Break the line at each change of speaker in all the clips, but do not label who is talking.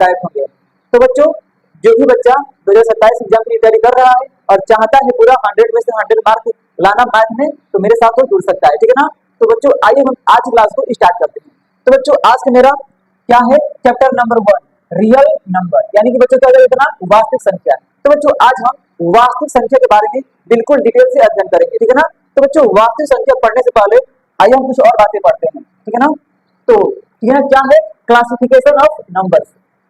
Type होंगे। तो बच्चों जो भी बच्चा 2027 एग्जाम की तैयारी कर रहा है और चाहता है पूरा 100 में से 100 मार्क लाना मैथ में, तो मेरे साथ वो जुड़ सकता है, ठीक है ना। तो बच्चों आइए हम आज क्लास को स्टार्ट करते हैं। तो बच्चों आज का मेरा क्या है, चैप्टर नंबर 1 रियल नंबर, यानी कि बच्चों क्या हो जाएगा, वास्तविक संख्या। तो बच्चों आज हम वास्तविक संख्या के बारे में बिल्कुल डिटेल से अध्ययन करेंगे, ठीक है ना। तो बच्चों वास्तविक संख्या पढ़ने से पहले आइए हम कुछ और बातें पढ़ते हैं, ठीक है ना। तो यह क्या है, क्लासिफिकेशन ऑफ नंबर्स।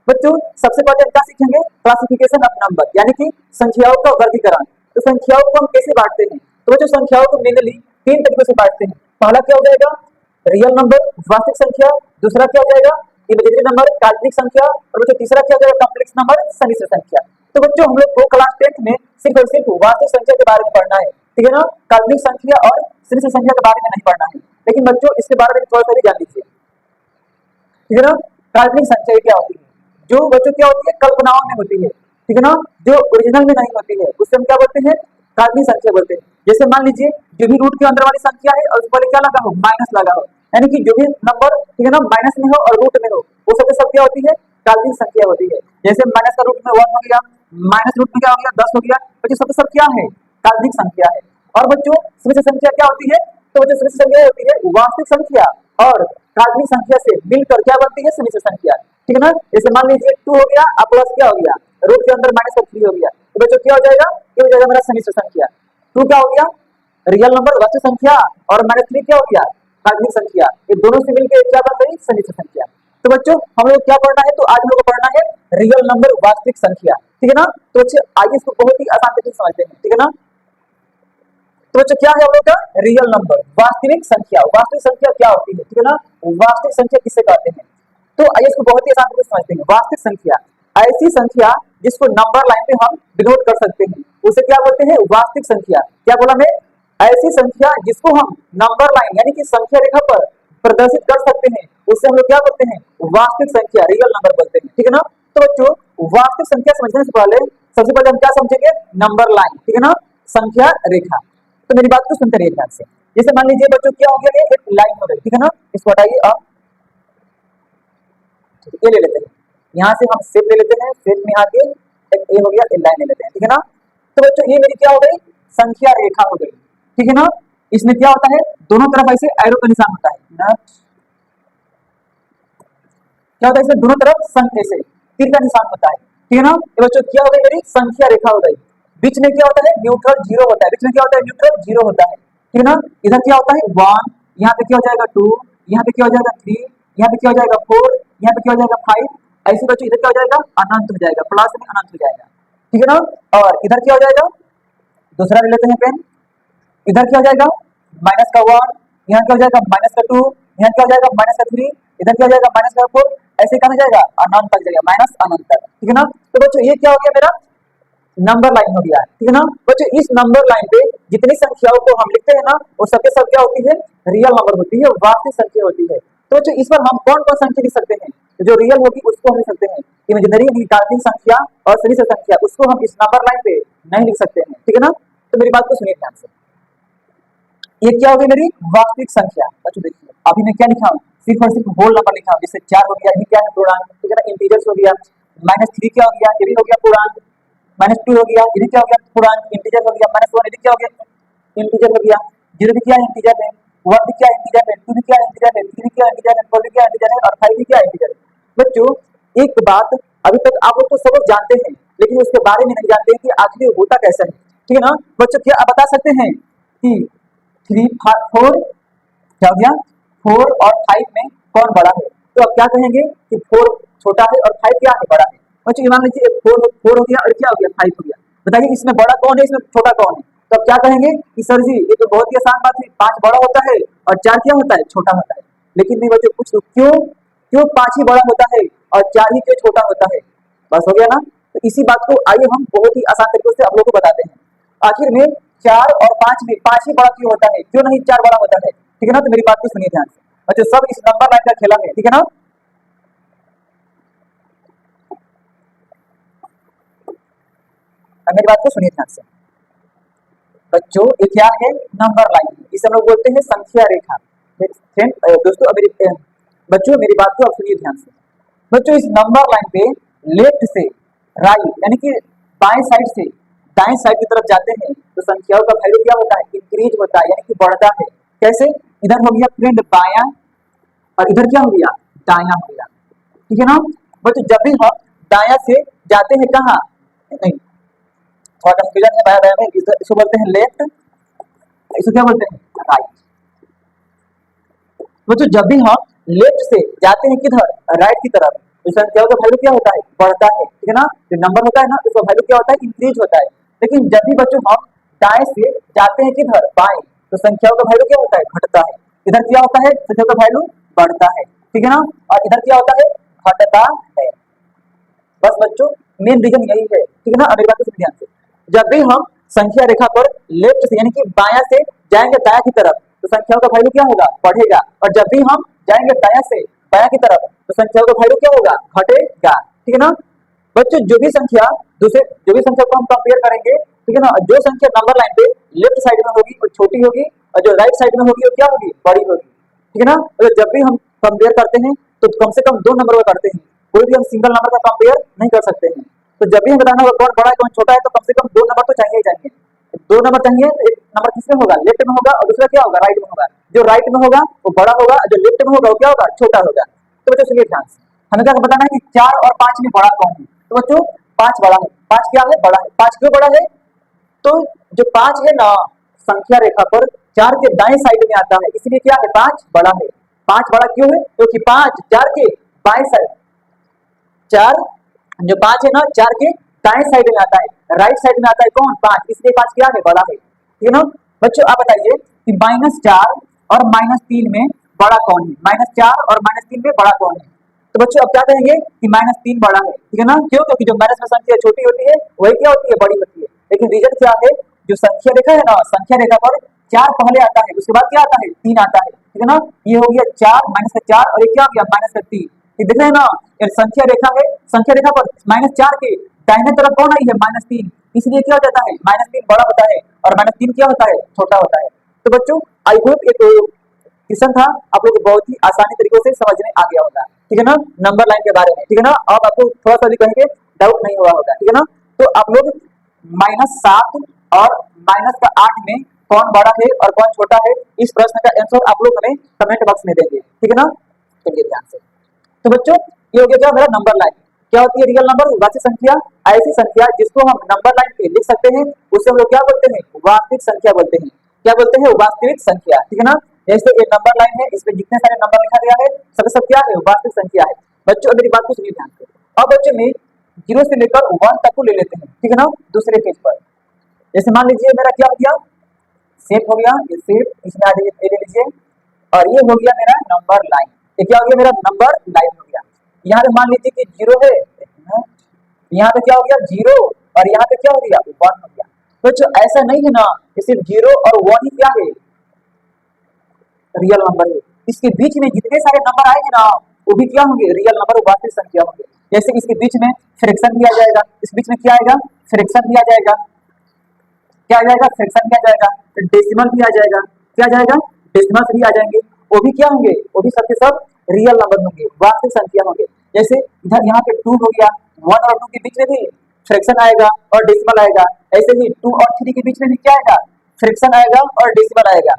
बच्चों सबसे पहले हम क्या सीखेंगे, क्लासिफिकेशन ऑफ नंबर, यानी कि संख्याओं का वर्गीकरण। तो संख्याओं को हम कैसे बांटते हैं, तो बच्चों संख्याओं को मेनली 3 तरीकों से बांटते हैं। पहला क्या हो जाएगा, रियल नंबर वास्तविक संख्या। दूसरा क्या हो जाएगा, इमेजिनरी नंबर काल्पनिक संख्या। और बच्चों तीसरा क्या हो जाएगा, कॉम्प्लेक्स नंबर समिश्र संख्या। तो बच्चों हम लोग को क्लास 10th में सिर्फ और सिर्फ वास्तविक संख्या के बारे में पढ़ना है, ठीक है ना। काल्पनिक संख्या और समिश्र संख्या के बारे में नहीं पढ़ना है। लेकिन बच्चों इसके बारे में थोड़ा सा भी जान लीजिए, ठीक है ना। काल्पनिक संख्या क्या होती है, जो बच्चों क्या होती है, कल्पनाओं में होती है, ठीक है ना, जो ओरिजिनल में नहीं होती है, उससे हम क्या बोलते हैं, काल्पनिक संख्या बोलते हैं। जैसे मान लीजिए जो भी रूट के अंदर वाली संख्या है और उसके पहले क्या लगा हो, माइनस लगा हो, यानी कि जो भी नंबर, ठीक है ना, माइनस में हो और रूट में हो, वो सबके सब क्या होती है, काल्पनिक संख्या होती है। जैसे माइनस का रूट में 1 हो गया, माइनस रूट में क्या हो गया, 10 हो गया, बच्चों सबके सब क्या है, काल्पनिक संख्या है। और बच्चों समिश्र संख्या क्या होती है, तो बच्चों समिश्र संख्या होती है वास्तविक संख्या और काल्पनिक संख्या से मिलकर क्या बनती है, समिश्र संख्या, ठीक है ना। जैसे मान लीजिए 2 हो गया और प्लस क्या हो गया, रूट के अंदर माइनस 3 हो गया, तो बच्चों क्या हो जाएगा, ये हो जाएगा मेरा समिश्र संख्या। 2 क्या हो गया, रियल नंबर वास्तविक संख्या, और -3 क्या हो गया, काल्पनिक संख्या। ये दोनों से मिलकर क्या बन गई, समिश्र संख्या। तो बच्चों हम लोग क्या पढ़ना है, तो आज हम लोग को पढ़ना है रियल नंबर वास्तविक संख्या, ठीक है ना। तो बच्चे आइए इसको बहुत ही आसान तरीके से समझते हैं, ठीक है ना। तो बच्चों क्या है हम लोग का, रियल नंबर वास्तविक संख्या। वास्तविक संख्या क्या होती है, ठीक है ना, वास्तविक संख्या किसे कहते हैं। तो आइए इसको बहुत ही आसान तरीके से समझते हैं। वास्तविक संख्या ऐसी संख्या जिसको नंबर लाइन पे हम डिनोट कर सकते हैं, उसे क्या बोलते हैं, वास्तविक संख्या। क्या बोला मैं, ऐसी संख्या जिसको हम नंबर लाइन यानी कि संख्या रेखा पर प्रदर्शित कर सकते हैं, उससे हम लोग क्या बोलते हैं, वास्तविक संख्या, रियल नंबर बोलते हैं, ठीक है ना। तो बच्चों वास्तविक संख्या समझने से पहले सबसे पहले हम क्या समझेंगे, नंबर लाइन, ठीक है ना, संख्या रेखा। तो मेरी बात को सुनते रहिए ध्यान से। जैसे मान लीजिए बच्चों क्या हो गया, ये एक लाइन हो गई, ठीक है ना, इसको हटाइए अब ये ले लेते हैं, यहाँ से हम शेप ले लेते हैं, शेप में आके एक ये हो गया, एक लाइन ले लेते हैं, ठीक है ना। तो बच्चों ये मेरी क्या हो गई, संख्या रेखा हो गई, ठीक है ना। इसमें क्या होता है, दोनों तरफ ऐसे एरो का निशान होता है ना, क्या होता है, इसमें दोनों तरफ संख्या से तीर का निशान होता है, ठीक है ना। ये बच्चों क्या हो गई, मेरी संख्या रेखा हो गई। बीच में क्या होता है, न्यूट्रल जीरो होता है, बीच में क्या होता है, न्यूट्रल जीरो होता है, ठीक है ना। इधर क्या होता है 1, यहाँ पे क्या हो जाएगा 2, यहाँ पे क्या हो जाएगा 3, यहाँ पे क्या हो जाएगा 4, यहाँ पे क्या हो जाएगा 5। ऐसे बच्चों इधर क्या हो जाएगा, अनंत हो जाएगा, प्लस में अनंत हो जाएगा, ठीक है ना। और इधर क्या हो जाएगा, दूसरा ले लेते हैं पेन, इधर क्या हो जाएगा, माइनस का 1, यहाँ क्या हो जाएगा, माइनस का 2, यहाँ क्या हो जाएगा, माइनस का 3, इधर क्या हो जाएगा, माइनस का 4। ऐसे कहा जाएगा अनंत तक जाएगा, माइनस अनंत तक, ठीक है ना। तो बच्चों ये क्या हो गया, मेरा नंबर लाइन हो गया, ठीक है ना। बच्चों इस नंबर लाइन पे जितनी संख्याओं को हम लिखते हैं ना, वो सबके सब क्या होती है, रियल नंबर होती है, वास्तविक संख्या होती है। तो बच्चों इस पर हम कौन कौन संख्या लिख सकते हैं, जो रियल होगी उसको हम लिख सकते हैं, इमेजिनरी काल्पनिक संख्या और समिश्र संख्या उसको हम इस नंबर लाइन पे नहीं लिख सकते हैं, ठीक है ना। तो मेरी बात को सुनिए ध्यान से, ये क्या हो गई, मेरी वास्तविक संख्या। बच्चों देखिए अभी मैं क्या लिखा हूँ, सिर्फ और सिर्फ होल नंबर लिखा हूँ। जैसे 4 हो गया, ये क्या है, पूर्णांक, ठीक है ना, इंटीजर्स हो गया। -3 क्या हो गया, ये भी हो गया पूर्णांक। -2 हो गया, ये भी क्या हो गया, पूर्णांक, इंटीजर हो गया। -1 ये भी क्या हो गया, इंटीजर हो गया। 0 भी क्या इंटीजर है, 1 भी क्या इंटीजर है, 2 भी क्या इंटीजर है, 3 भी क्या इंटीजर है, 4 भी क्या इंटीजर है और 5 भी क्या इंटीजर है। बच्चों एक बात अभी तक आप लोग तो सब जानते हैं, लेकिन उसके बारे में नहीं जानते कि आखिर होता कैसा है, ठीक है ना। बच्चों क्या आप बता सकते हैं कि 3 4 क्या हो गया, 4 और 5 में कौन बड़ा है। तो आप क्या कहेंगे कि 4 छोटा है और 5 क्या है, बड़ा है। बच्चों मान लीजिए 4 हो गया और क्या हो गया, 5 हो गया। बताइए इसमें बड़ा कौन है, इसमें छोटा कौन है। तो आप क्या कहेंगे कि सर जी ये तो बहुत ही आसान बात है, 5 बड़ा होता है और 4 क्या होता है, छोटा होता है। लेकिन नहीं बच्चों, कुछ क्यों क्यों 5 ही बड़ा होता है और 4 ही क्यों छोटा होता है। बस हो गया ना। तो इसी बात को आइए हम बहुत ही आसान तरीके से आप लोगों को बताते हैं। आखिर में 4 और 5 में 5 ही बड़ा क्यों होता है, क्यों नहीं 4 बड़ा होता है, ठीक है ना। तो मेरी बात को सुनिए ध्यान से, अच्छा सब इस नंबर लाइन का खेला है, ठीक है ना। मेरी बात को सुनिए ध्यान से बच्चों, ये क्या है, नंबर लाइन, इसे हम लोग बोलते हैं संख्या रेखा। दोस्तों मेरी बच्चों मेरी बात को आप सुनिए ध्यान से। बच्चों इस नंबर लाइन पे लेफ्ट से राइट यानी कि बाएं साइड से दाएं साइड की तरफ जाते हैं तो संख्याओं का वैल्यू क्या होता है, इंक्रीज होता है यानी कि बढ़ता है। कैसे, इधर हो गया फ्रेंड बायां और इधर क्या हो गया, दायां हो गया। ठीक है ना बच्चों, जब भी हम दायां से जाते हैं कहाँ, नहीं थोड़ा कंफ्यूजन है बाया बाया में, इसको बोलते हैं लेफ्ट, इसको क्या बोलते हैं राइट। बच्चों जब भी हम लेफ्ट से जाते हैं किधर, राइट की तरफ, तो संख्याओं का वैल्यू क्या होता है, बढ़ता है। ठीक है ना, जो नंबर होता है ना उसका वैल्यू क्या होता है, इंक्रीज होता है। लेकिन जब भी बच्चों हम दाएं से जाते हैं किधर, बाएं, तो संख्याओं का वैल्यू क्या होता है, घटता है। इधर क्या होता है, संख्याओं का वैल्यू बढ़ता है। ठीक है ना, और इधर क्या होता है, घटता है। बस बच्चों मेन रीजन यही है। ठीक है ना, अगली बात को ध्यान से, जब भी हम संख्या रेखा पर लेफ्ट से यानी कि बायां से जाएंगे दायां की तरफ तो संख्याओं का वैल्यू क्या होगा, बढ़ेगा। और जब भी हम जाएंगे दायां से बायां की तरफ तो संख्याओं का वैल्यू क्या होगा, घटेगा। ठीक है ना बच्चों, जो भी संख्या दूसरे जो भी संख्या को हम कंपेयर करेंगे, ठीक है ना, जो संख्या नंबर लाइन पे लेफ्ट साइड में होगी वो छोटी होगी और जो राइट साइड में होगी वो क्या होगी, बड़ी होगी। ठीक है ना, तो जब भी हम कंपेयर करते हैं तो कम से कम दो नंबर का करते हैं, कोई भी हम सिंगल नंबर का कंपेयर नहीं कर सकते हैं। तो जब भी हम बताना होगा कौन बड़ा है कौन छोटा है तो कम से कम दो नंबर तो चाहिए ही चाहिए। दो नंबर चाहिए, एक नंबर किसमें होगा, लेफ्ट में होगा, और दूसरा क्या होगा, राइट में होगा। जो राइट में होगा वो बड़ा होगा, जो लेफ्ट में होगा वो क्या होगा, छोटा होगा। तो बच्चों सुनिए ध्यान से, हमें क्या बताना है कि 4 और 5 में बड़ा कौन है। तो बच्चों 5 बड़ा है। 5 क्या है, बड़ा है। 5 क्यों बड़ा है, तो जो 5 है ना संख्या रेखा पर 4 के दाएं साइड में आता है, इसलिए क्या है, 5 बड़ा है। 5 बड़ा क्यों है, क्योंकि 5 4 के बाएं साइड, 4 जो 5 है ना 4 के दाएं साइड में आता है, राइट साइड में आता है कौन, 5, इसलिए 5 क्या है, बड़ा है। ठीक है ना बच्चों, आप बताइए कि -4 और -3 में बड़ा कौन है, -4 और -3 में बड़ा कौन है। तो बच्चों अब क्या कहेंगे कि -3 बड़ा है। ठीक है ना, क्यों, क्योंकि जो माइनस में संख्या छोटी होती है वही क्या होती है, बड़ी होती है। लेकिन रीजन क्या है, जो संख्या रेखा है ना, संख्या रेखा पर 4 पहले आता है, उसके बाद क्या आता है, 3 आता है। ठीक है ना, ये हो गया 4 -4 और ये क्या हो गया, -3। ये देख रहे हैं ना, ये संख्या रेखा है, संख्या रेखा पर -4 के दाहिने तरफ कौन आई है, -3, इसलिए क्या हो जाता है, -3 बड़ा होता है और -3 क्या होता है, छोटा होता है। तो बच्चों आई होप एक क्वेश्चन था, आप लोग बहुत ही आसानी तरीके से समझ में आ गया होगा। ठीक है ना, नंबर लाइन के बारे में। ठीक है ना, अब आपको थोड़ा सा भी कहेंगे डाउट नहीं हुआ होगा। ठीक है ना, तो आप लोग -7 और -8 में कौन बड़ा है और कौन छोटा है, इस प्रश्न का आंसर आप लोग हमें कमेंट बॉक्स में देंगे। ठीक है ना, चलिए ध्यान से। तो बच्चों ये हो गया क्या, मेरा नंबर लाइन। क्या होती है, रियल नंबर, वास्तविक संख्या, ऐसी संख्या जिसको हम नंबर लाइन पे लिख सकते हैं उसे हम लोग क्या बोलते हैं, वास्तविक संख्या बोलते हैं। क्या बोलते हैं, वास्तविक संख्या। ठीक है ना, जैसे एक नंबर लाइन है, इसमें जितने सारे नंबर लिखा गया है सब क्या है, वास्तविक संख्या है। बच्चों मेरी बात को सुनिए ध्यान से। अब बच्चों में 0 से लेकर 1 तक को ले लेते हैं। ठीक है ना, दूसरे पेज पर जैसे मान लीजिए मेरा क्या हो गया, सेट हो गया, ये सेट इसमें आ जाइए, ले लीजिए, और ये हो गया मेरा नंबर लाइन। ये क्या हो गया, मेरा नंबर लाइन हो गया। यहाँ पे मान लीजिए कि 0 है, यहाँ पे क्या हो गया 0 और यहाँ पे क्या हो गया 1 हो गया। तो ऐसा नहीं है ना कि सिर्फ 0 और 1 ही क्या है, रियल नंबर है। इसके बीच में जितने सारे नंबर आएंगे ना वो भी क्या होंगे, रियल नंबर, वास्तविक संख्या होंगे। जैसे इसके बीच में फ्रैक्शन भी आ जाएगा, इस बीच में क्या आएगा, फ्रैक्शन भी आ जाएगा, क्या आ जाएगा, फ्रैक्शन भी आ जाएगा, डेसिमल भी आ जाएगा, क्या आ जाएगा, डेसिमल्स भी आ जाएंगे। वो भी क्या होंगे, वो भी सबके सब रियल नंबर होंगे, वास्तविक संख्या होंगे। जैसे इधर यहाँ पे 2 हो गया, 1 और 2 के बीच में भी फ्रैक्शन आएगा और डेसिमल आएगा। ऐसे ही 2 और 3 के बीच में भी क्या आएगा, फ्रैक्शन आएगा और डेसिमल आएगा।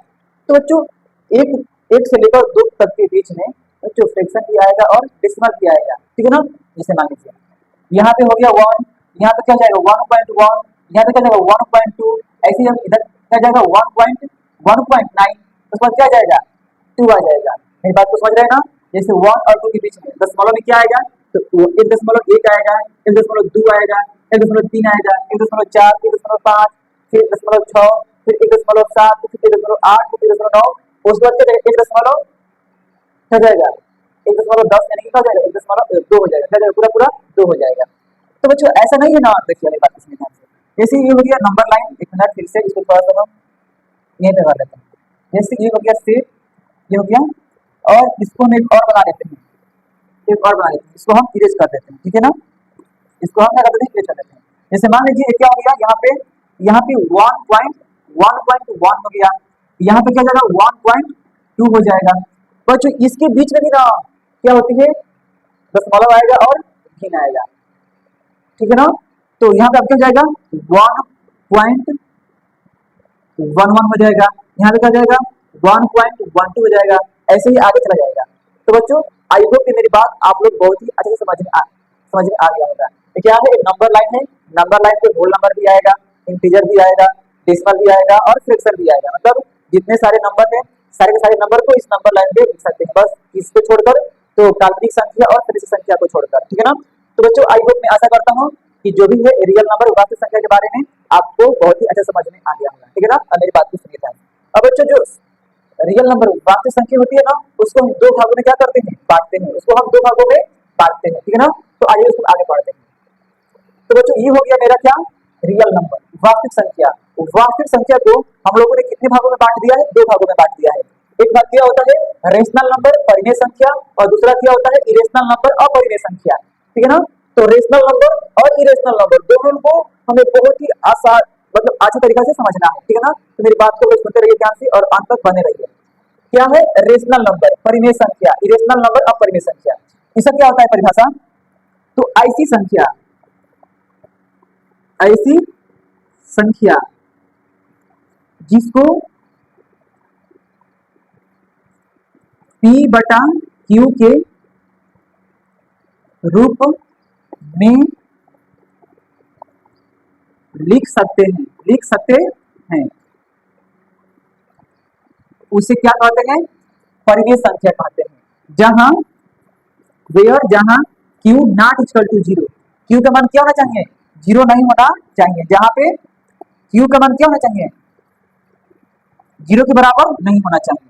तो बच्चों एक से लेकर 2 तक के बीच में बच्चों फ्रैक्शन भी आएगा और डेसिमल भी आएगा। ठीक है ना, जैसे मान लीजिए यहाँ पे हो गया 1, यहाँ पे क्या जाएगा 1.1, यहाँ पे क्या जाएगा 1.2, ऐसे ही हम इधर क्या जाएगा 1.9, उसके बाद क्या जाएगा 2 आ जाएगा। मेरी बात को समझ रहे हैं ना, जैसे 1 और 2 के बीच में दशमलव में क्या आएगा, तो 1.1 आएगा, 1.2 आएगा, 1.3 आएगा, 1.4, 1.5, फिर 1.6, फिर 1.7, फिर 1.8, फिर 1.9, उसके बाद क्या जाएगा 1 क्या जाएगा 1.10, यानी क्या हो जाएगा 1.2 हो जाएगा, क्या जाएगा पूरा पूरा 2 हो जाएगा। तो बच्चों ऐसा नहीं है ना, देखिए वाली बात इसमें ध्यान से, जैसे ये हो गया नंबर लाइन, एक मिनट फिर से इसको थोड़ा सा हम यहीं पे कर लेते हैं। जैसे ये हो गया सेट, ये हो गया, और इसको हम एक और बना लेते हैं, एक और बना लेते हैं, इसको हम इरेज कर देते हैं। ठीक है ना, इसको हम क्या कर देते हैं, इरेज कर देते हैं। जैसे मान लीजिए क्या हो गया, यहाँ पे 1.1 हो गया, यहाँ पे क्या हो जाएगा 1.2 हो जाएगा। बच्चों इसके बीच में भी ना क्या होती है, दशमलव आएगा और भिन्न आएगा, ठीक है ना। तो यहाँ पे अब क्या हो जाएगा 1.11 हो जाएगा, यहाँ पे क्या हो जाएगा 1.12 हो जाएगा, ऐसे ही आगे चला जाएगा। तो बच्चों आई होप कि मेरी बात आप लोग बहुत ही अच्छे से समझ में आ गया होगा। ये क्या है, एक नंबर लाइन है, नंबर लाइन पे होल नंबर भी आएगा, इंटीजर भी आएगा, डेसिमल भी आएगा और फ्रैक्शन भी आएगा। मतलब जितने सारे नंबर हैं सारे के सारे नंबर को इस नंबर लाइन पे लिख सकते हैं, बस इसको छोड़कर, तो काल्पनिक संख्या और सदिश संख्या को छोड़कर, ठीक है ना। तो बच्चों आई होप मैं आशा करता हूँ कि जो भी है रियल नंबर वास्तविक संख्या के बारे में आपको बहुत ही अच्छा समझ में आ गया होगा, ठीक है ना। अब मेरी बात को सुनिए ध्यान से। अब बच्चों जो रियल नंबर वास्तविक संख्या होती है ना, उसको हम दो भागों में क्या करते हैं, बांटते हैं, उसको हम दो भागों में बांटते हैं, ठीक है ना। तो आइए उसको आगे बढ़ते हैं। तो बच्चों ये हो गया मेरा क्या, रियल नंबर वास्तविक संख्या। वास्तविक संख्या को हम लोगों ने कितने भागों में बांट दिया है, दो भागों में बांट दिया है। एक भाग क्या होता है रेशनल नंबर परिमेय संख्या, और दूसरा क्या होता है इरेशनल नंबर अपरिमेय संख्या, ठीक है ना। तो रेशनल नंबर और इरेशनल नंबर दोनों को हमें बहुत ही आसान मतलब अच्छे तरीके से समझना है, ठीक है ना। तो मेरी बात को सुनते रहिए ध्यान से और अंत तक बने रहिए। क्या है रेशनल नंबर परिमेय संख्या, इरेशनल नंबर अपरिमेय संख्या। इसका क्या होता है परिभाषा, तो ऐसी संख्या जिसको P बटा Q के रूप में लिख सकते हैं उसे क्या कहते हैं, परिमेय संख्या कहते हैं। जहां Q not equal to zero, Q का मान क्या होना चाहिए, जीरो नहीं होना चाहिए। जहां पे Q का मान क्या होना चाहिए, जीरो के बराबर नहीं होना चाहिए।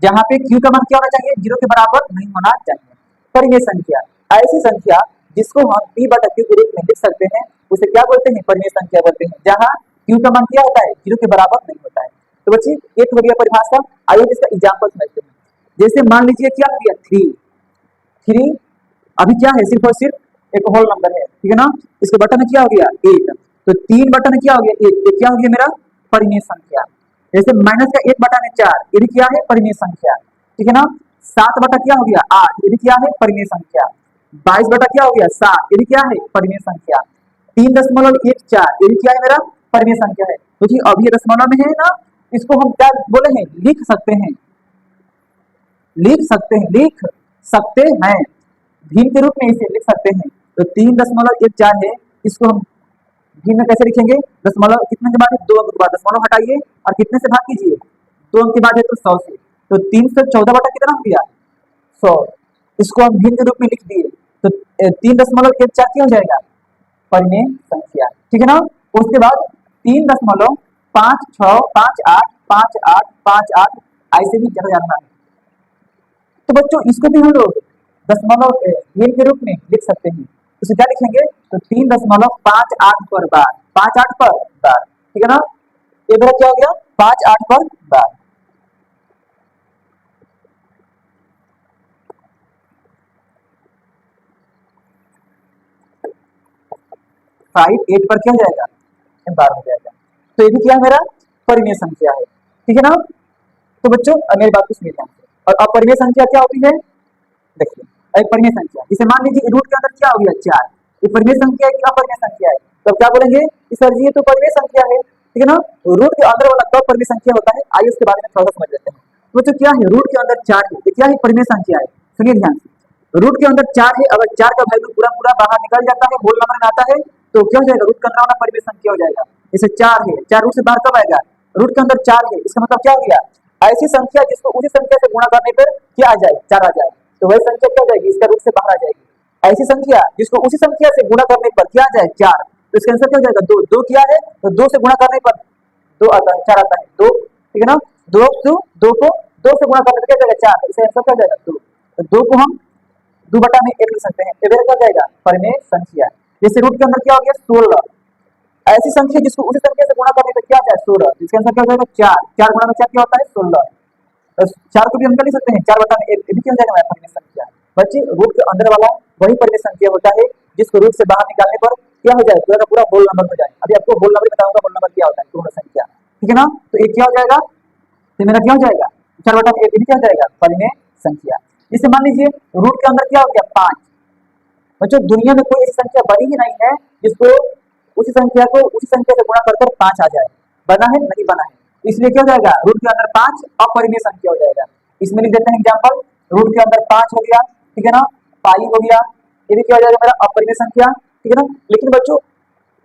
जहां पे Q का मान क्या होना चाहिए, जीरो के बराबर नहीं होना चाहिए। परिमेय संख्या ऐसी संख्या जिसको हम P बटा Q के रूप में लिख सकते हैं उसे क्या बोलते हैं, परिमेय संख्या बोलते हैं। जहां Q का मान क्या होता है, जीरो के बराबर नहीं होता है। तो बच्चे एक हो गया परिभाषा। आइए इसका एग्जांपल समझते हैं। जैसे मान लीजिए क्या हो गया थ्री, अभी क्या है सिर्फ और सिर्फ एक होल नंबर है, ठीक है ना। इसके बटन में क्या हो गया एक, तो तीन बटन में क्या हो गया एक, ये क्या हो गया मेरा परिमेय संख्या। जैसे माइनस का एक बटा में चार, ये भी क्या है परिमेय संख्या, ठीक है ना। सात बटा क्या हो गया आठ, ये भी क्या है परिमेय संख्या। 22 बटा क्या हो गया सात, ये भी क्या है परिमेय संख्या। 3.14 ये भी क्या है मेरा परिमेय संख्या है। क्योंकि अब ये दशमलव में है ना, इसको हम क्या बोले हैं, लिख सकते हैं भिन्न के रूप में इसे लिख सकते हैं। तो 3.14 है, इसको हम भिन्न कैसे लिखेंगे, दशमलव कितने के बाद है, 2 अंक के बाद दशमलव हटाइए और कितने से भाग कीजिए, 2 अंक के बाद है तो 100 से। तो 314 बटा कितना हो गया 100, इसको हम भिन्न के रूप में लिख दिए। तो 3.14 क्या हो जाएगा परिमेय संख्या, ठीक है ना। उसके बाद 3.565858 ऐसे भी चला जाना है। तो बच्चों इसको भी हम लोग दशमलव भिन्न के रूप में लिख सकते हैं। उसे क्या लिखेंगे, तो 3.58 पर बार, 58 पर बार, ठीक है ना। ये मेरा क्या हो गया 58 पर बार। 58 पर क्या हो जाएगा बार हो जाएगा। तो ये भी क्या है मेरा परिमेय संख्या है, ठीक है ना। तो बच्चों मेरी बात को सुनिए ध्यान से। और अपरिमेय संख्या क्या होती है, देखिए एक परिमेय संख्या जिसे मान लीजिए रूट के अंदर क्या हो गया 4, ये परिमेय संख्या है कि अपरिमेय संख्या है, तो क्या बोलेंगे कि सर जी ये तो परिमेय संख्या है, ठीक है ना। रूट के अंदर वाला कब परिमेय संख्या होता है, आइए उसके बारे में थोड़ा समझ लेते हैं। तो बच्चों क्या है रूट के अंदर 4 है, ये क्या है परिमेय संख्या है। सुनिए ध्यान से, रूट के अंदर 4 है, अगर 4 का वैल्यू पूरा पूरा बाहर निकल जाता है होल नंबर में आता है तो क्या हो जाएगा रूट के अंदर वाला परिमेय संख्या हो जाएगा। जैसे 4 है, 4 रूट से बाहर कब आएगा, रूट के अंदर 4 है, इसका मतलब क्या हो गया ऐसी संख्या जिसको उसी संख्या से गुणा करने पर क्या आ जाए 4 आ जाए, तो वही संख्या क्या हो जाएगी इसका रूट से बाहर आ जाएगी। ऐसी संख्या जिसको उसी संख्या से गुणा करने पर क्या आ जाए 4, तो इसका आंसर क्या हो जाएगा 2। 2 क्या है, तो 2 से गुणा करने पर 2 आता है 4 आता है 2, ठीक है ना। 2 को 2 से गुणा करने पर क्या जाएगा 4, इसका आंसर क्या हो जाएगा 2। तो 2 को हम 2 बटा में 1 लिख सकते हैं, तो क्या जाएगा परिमेय संख्या। जैसे रूट के अंदर क्या हो गया 16, ऐसी संख्या जिसको उसी संख्या से गुणा करने पर क्या जाए 16, इसका आंसर क्या हो जाएगा 4। 4 गुणा में 4 क्या होता है 16। तो 4 को भी हम क्या लिख सकते हैं 4 बटा में 1, ये भी क्या हो जाएगा परिमेय संख्या। बच्चे रूट के अंदर वाला वही परिमेय संख्या होता है जिसको रूट से बाहर निकालने पर क्या हो जाए पूरा का पूरा होल नंबर हो जाए। अभी आपको होल नंबर बताऊंगा, होल नंबर क्या होता है पूर्ण संख्या, ठीक है ना। तो एक क्या हो जाएगा, तो मेरा क्या हो जाएगा 4 बटा में 1 भी क्या हो जाएगा परिमेय संख्या। जैसे मान लीजिए रूट के अंदर क्या हो गया 5, बच्चों दुनिया में कोई ऐसी संख्या बड़ी ही नहीं है जिसको उसी संख्या से गुणा कर कर 5 आ जाए। बना है? नहीं बना है। इसलिए क्या हो जाएगा, रूट के अंदर 5 अपरिमेय संख्या हो जाएगा। इसमें लिख देते हैं एग्जाम्पल, रूट के अंदर 5 हो गया, ठीक है ना, पाई हो गया, ये भी क्या हो जाएगा मेरा अपरिमेय संख्या, ठीक है ना। लेकिन बच्चों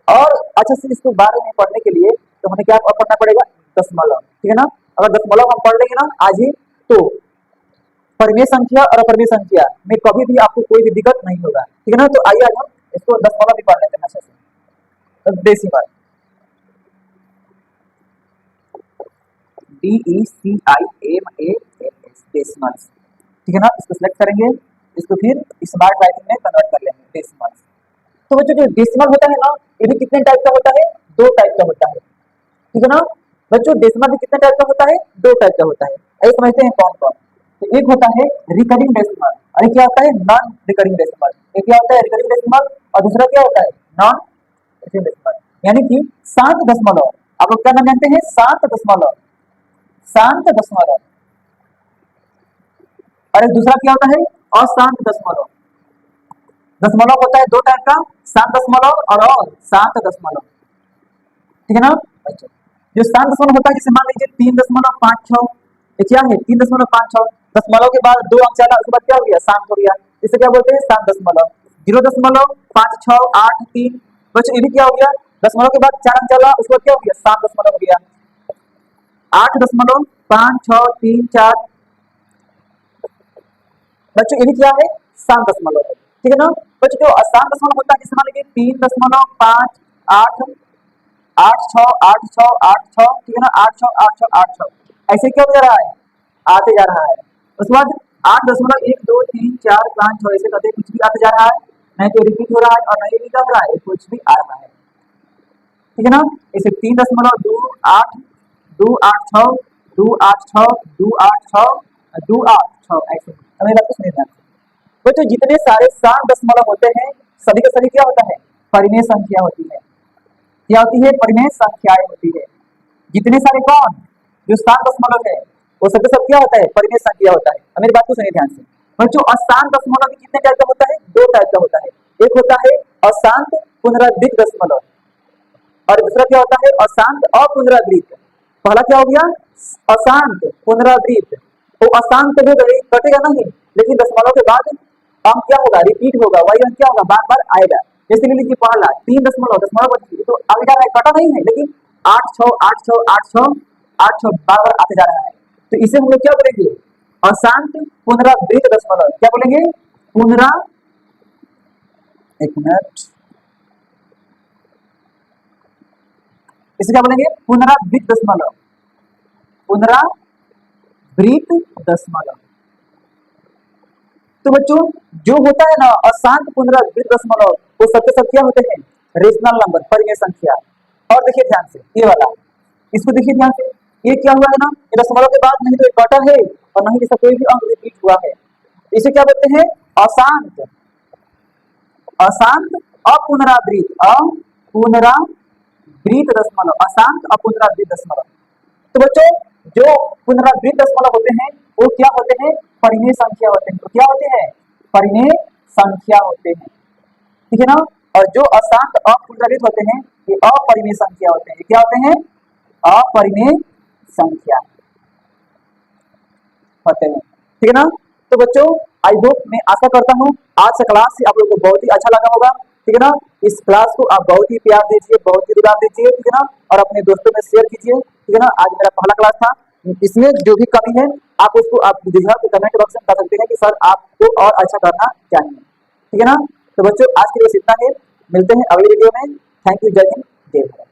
और अच्छे से इसको बारे में पढ़ने के लिए तो हमें क्या पढ़ना पड़ेगा, दशमलव, ठीक है ना। अगर दशमलव हम पढ़ लेंगे ना आज ही तो परिमेय संख्या और अपरिमेय संख्या में कभी भी आपको कोई भी दिक्कत नहीं होगा, ठीक है ना। तो आइए आज हम इसको दशमलव भी पढ़ लेते हैं अच्छे से। डेसिमल, DECIMALS, डेसिमल्स, ठीक है ना। इसको सिलेक्ट करेंगे, इसको फिर स्मार्ट राइटिंग में कन्वर्ट कर लेंगे, डेसिमल्स। तो बच्चों जो डेसिमल होता है ना, ये भी कितने टाइप का होता है, 2 टाइप का होता है, ठीक है ना। बच्चों डेसिमल भी कितने टाइप का होता है, 2 टाइप का होता है। आइए समझते हैं कौन कौन। तो एक होता है रिकरिंग डेसिमल, और क्या होता है नॉन रिकरिंग डेसिमल। एक क्या होता है रिकरिंग डेसिमल, और दूसरा क्या होता है नॉन रिकरिंग डेसिमल, यानी कि शांत दशमलव। आप लोग क्या नाम जानते हैं, शांत दशमलव, शांत दशमलव। और एक दूसरा क्या होता है अशांत दशमलव। दशमलव होता है 2 टाइप का, शांत दशमलव और शांत दशमलव, ठीक है ना। अच्छा, जो शांत दशमलव होता है जैसे मान लीजिए 3.56, ये क्या है 3.56, दशमलव के बाद 2 अंक चला, उसके बाद क्या हो गया शांत हो गया, इसे क्या बोलते हैं शांत दशमलव। 0.5683, बच्चों ये भी क्या हो गया, दशमलव के बाद 4 अंक चला, उसके बाद क्या हो गया शांत दशमलव हो गया। 8.5634, बच्चों ये भी क्या है शांत दशमलव है, ठीक है ना। बच्चों जो अशांत दशमलव होता है जैसे मान लीजिए 3.58868686, ठीक है ना, 868686, ऐसे क्या हो जा रहा है आते जा रहा है। उसके बाद 8.12345 ऐसे करते कुछ भी आते जा रहा है, नहीं तो रिपीट हो रहा है और नहीं लिखा रहा है, कुछ भी आ रहा है, ठीक है ना। इसे 3.286286286286286 ऐसे हमें कुछ नहीं ध्यान। बच्चों जितने सारे शांत दशमलव होते हैं सभी का सभी क्या होता है परिमेय संख्या होती है। क्या होती है, परिमेय संख्याएं होती है। जितने सारे कौन जो शांत दशमलव है वो सबके सब क्या होता है परिमेय संख्या होता है। अब मेरी बात को सुनिए ध्यान से। बच्चों अशांत दशमलव भी कितने टाइप का होता है, 2 टाइप का होता है। एक होता है अशांत पुनरावृत्त दशमलव और दूसरा क्या होता है अशांत अपुनरावृत्त। पहला क्या हो गया अशांत पुनरावृत्त, तो अशांत हो गए कटेगा नहीं, लेकिन दशमलव के बाद अंक क्या होगा रिपीट होगा, वही अंक क्या होगा बार बार आएगा। जैसे कि लीजिए पहला 3.दशमलव तो आगे जा रहा है, कटा नहीं है, लेकिन 86868686 बार बार आते जा रहा है। तो इसे हम लोग क्या बोलेंगे अशांत पुनरावृत्त दशमलव। क्या बोलेंगे एक मिनट, इसे क्या बोलेंगे पुनरावृत्त दशमलव, पुनरावृत्त दशमलव। तो बच्चों जो होता है ना अशांत पुनरावृत्त दशमलव वो सबके सब क्या होते हैं रेशनल नंबर परिमेय संख्या। और देखिए ध्यान से ये वाला, इसको देखिए ध्यान से, ये क्या हुआ है ना ये दशमलव के बाद नहीं तो एक कटा है और नहीं जैसा कोई भी अंक रिपीट हुआ है, इसे क्या बोलते हैं अशांत, अशांत अपुनरावृत्त, अपुनरावृत्त दशमलव, अशांत अपुनरावृत्त दशमलव। तो बच्चों जो पुनरावृत्त दशमलव होते हैं वो क्या होते हैं परिमेय संख्या होते हैं। तो क्या होते हैं परिमेय संख्या होते हैं, ठीक है ना। और जो अशांत अपुनरावृत्त होते हैं ये अपरिमेय संख्या होते हैं। ये क्या होते हैं अपरिमेय संख्या होते हैं, ठीक है ना। तो बच्चों आई होप मैं आशा करता हूँ आज का क्लास से आप लोगों को बहुत ही अच्छा लगा होगा, ठीक है ना। इस क्लास को आप बहुत ही प्यार दीजिए, बहुत ही दुलार दीजिए, ठीक है ना, और अपने दोस्तों में शेयर कीजिए, ठीक है ना। आज मेरा पहला क्लास था, इसमें जो भी कमी है आप उसको आप कमेंट बॉक्स में बता सकते हैं कि सर आपको और अच्छा करना चाहिए, ठीक है ना। तो बच्चों आज के लिए इतना ही, मिलते हैं अगली वीडियो में। थैंक यू, जय हिंद, जय भारत।